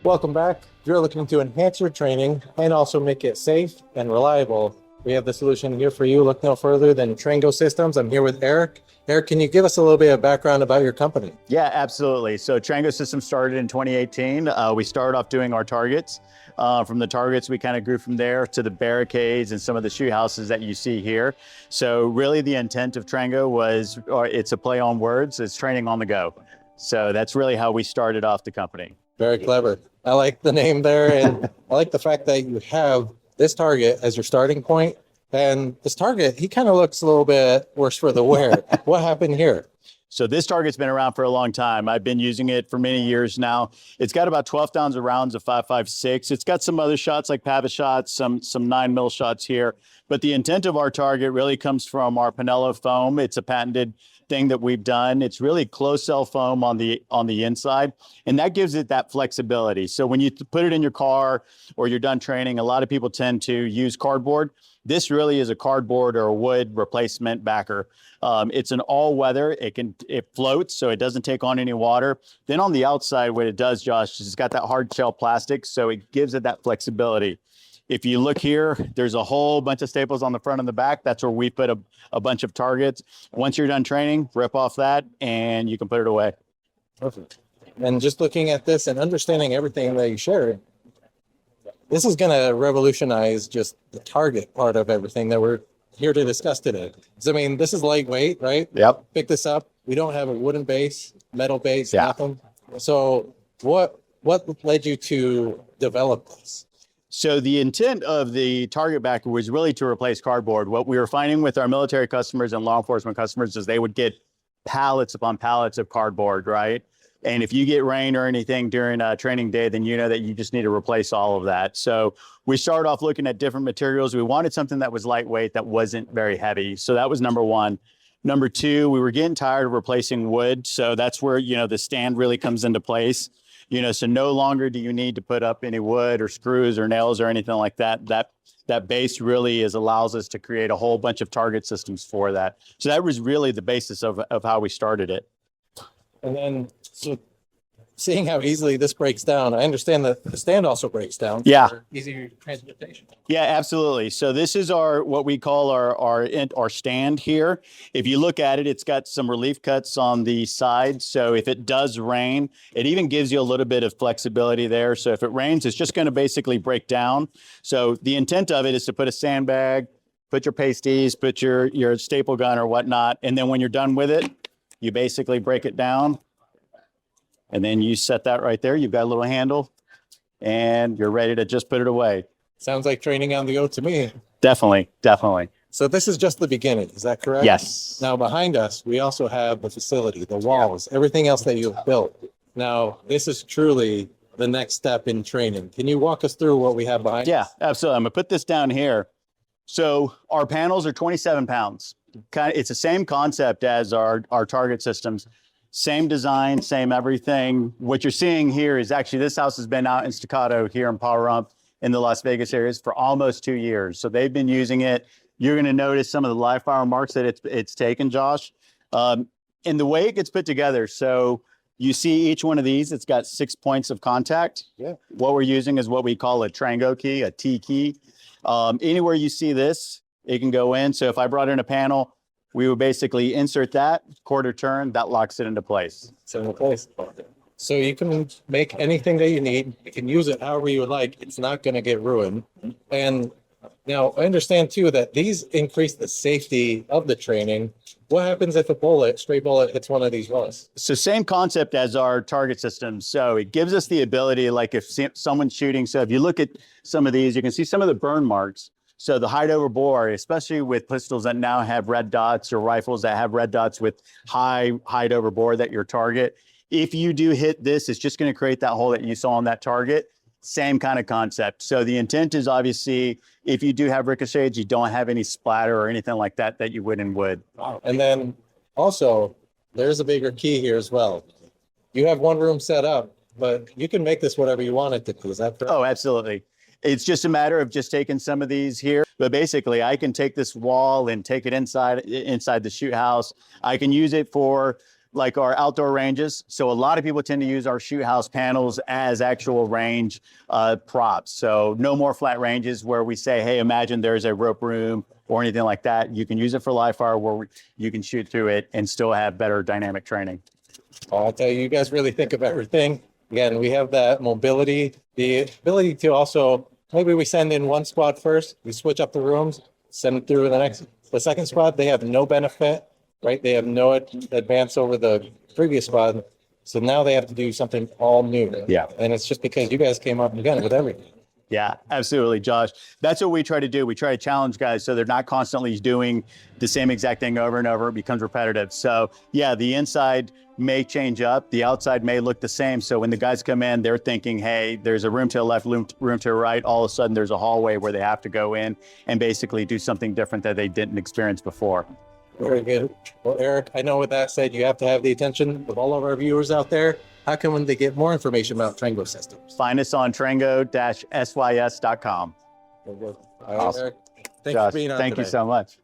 Welcome back. If you're looking to enhance your training and also make it safe and reliable, we have the solution here for you. Look no further than Trango Systems. I'm here with Eric. Eric, can you give us a little bit of background about your company? Yeah, absolutely. So Trango Systems started in 2018. We started off doing our targets. From the targets, we kind of grew from there to the barricades and some of the shoe houses that you see here. So really the intent of Trango was, it's a play on words, it's training on the go. So that's really how we started off the company. Very clever. I like the name there. And I like the fact that you have this target as your starting point. And this target, he kind of looks a little bit worse for the wear. What happened here? So this target's been around for a long time. I've been using it for many years now. It's got about 12 pounds of rounds of 5.56. It's got some other shots like Pava shots, some 9mm shots here. But the intent of our target really comes from our Pinello foam. It's a patented thing that we've done. It's really closed cell foam on the inside, and that gives it that flexibility. So when you put it in your car or you're done training, a lot of people tend to use cardboard. This really is a cardboard or a wood replacement backer. It's an all-weather. It floats, so it doesn't take on any water. Then on the outside, what it does, Josh, is it's got that hard shell plastic, so it gives it that flexibility. If you look here, there's a whole bunch of staples on the front and the back. That's where we put a bunch of targets. Once you're done training, rip off that and you can put it away. Perfect. And just looking at this and understanding everything that you shared, this is going to revolutionize just the target part of everything that we're here to discuss today. So, I mean, this is lightweight, right? Yep. Pick this up. We don't have a wooden base, metal base, Yeah. nothing. So what led you to develop this? So the intent of the target backer was really to replace cardboard. What we were finding with our military customers and law enforcement customers is they would get pallets upon pallets of cardboard, right? And if you get rain or anything during a training day, then you know that you just need to replace all of that. So we started off looking at different materials. We wanted something that was lightweight, that wasn't very heavy. So that was number one. Number two, we were getting tired of replacing wood. So that's where, the stand really comes into place. So no longer do you need to put up any wood or screws or nails or anything like that. That base really allows us to create a whole bunch of target systems for that. So that was really the basis of how we started it. And then, so seeing how easily this breaks down, I understand that the stand also breaks down. Yeah. For easier transportation. Yeah, absolutely. So this is what we call our stand here. If you look at it, it's got some relief cuts on the side. So if it does rain, it even gives you a little bit of flexibility there. So if it rains, it's just going to basically break down. So the intent of it is to put a sandbag, put your pasties, put your staple gun or whatnot. And then when you're done with it, you basically break it down. And then you set that right there. You've got a little handle and you're ready to just put it away. Sounds like training on the go to me. Definitely, definitely. So this is just the beginning. Is that correct? Yes. Now behind us, we also have the facility, the walls, everything else that you've built. Now, this is truly the next step in training. Can you walk us through what we have behind Yeah, us? absolutely. I'm gonna put this down here. So our panels are 27 pounds. It's the same concept as our target systems. Same design, same everything. What you're seeing here is actually this house has been out in Staccato here in Pahrump in the Las Vegas areas for almost 2 years. So they've been using it. You're going to notice some of the live fire marks that it's taken, Josh. And the way it gets put together, so you see each one of these, it's got 6 points of contact. Yeah. What we're using is what we call a Trango key, a T key. Anywhere you see this, it can go in. So if I brought in a panel, we would basically insert that quarter turn, that locks it into place. So in place. So you can make anything that you need. You can use it however you would like. It's not going to get ruined. And now I understand too that these increase the safety of the training. What happens if a stray bullet hits one of these walls? So same concept as our target system. So it gives us the ability, like if someone's shooting. So if you look at some of these, you can see some of the burn marks. So the hide over bore, especially with pistols that now have red dots or rifles that have red dots with high hide over bore that your target, if you do hit this, it's just going to create that hole that you saw on that target. Same kind of concept. So the intent is obviously if you do have ricochets, you don't have any splatter or anything like that that you would in wood. And then also there's a bigger key here as well. You have one room set up, but you can make this whatever you want it to be. Is that correct? Oh, absolutely. It's just a matter of just taking some of these here. But basically, I can take this wall and take it inside the shoot house. I can use it for like our outdoor ranges. So a lot of people tend to use our shoot house panels as actual range props. So no more flat ranges where we say, hey, imagine there's a rope room or anything like that. You can use it for live fire where you can shoot through it and still have better dynamic training. I'll tell you, you guys really think of everything. Again, we have that mobility, the ability to also, maybe we send in one squad first, we switch up the rooms, send them through the second squad, they have no benefit, right? They have no advance over the previous squad. So now they have to do something all new. Yeah. And it's just because you guys came up again with everything. Yeah, absolutely, Josh. That's what we try to do. We try to challenge guys so they're not constantly doing the same exact thing over and over. It becomes repetitive. So yeah, the inside may change up. The outside may look the same. So when the guys come in, they're thinking, hey, there's a room to the left, room to the right. All of a sudden, there's a hallway where they have to go in and basically do something different that they didn't experience before. Very good. Well, Eric, I know with that said, you have to have the attention of all of our viewers out there. How can they get more information about Trango Systems? Find us on trango-sys.com. All right, Awesome. Eric. Thanks Josh, for being on thank you today. so much.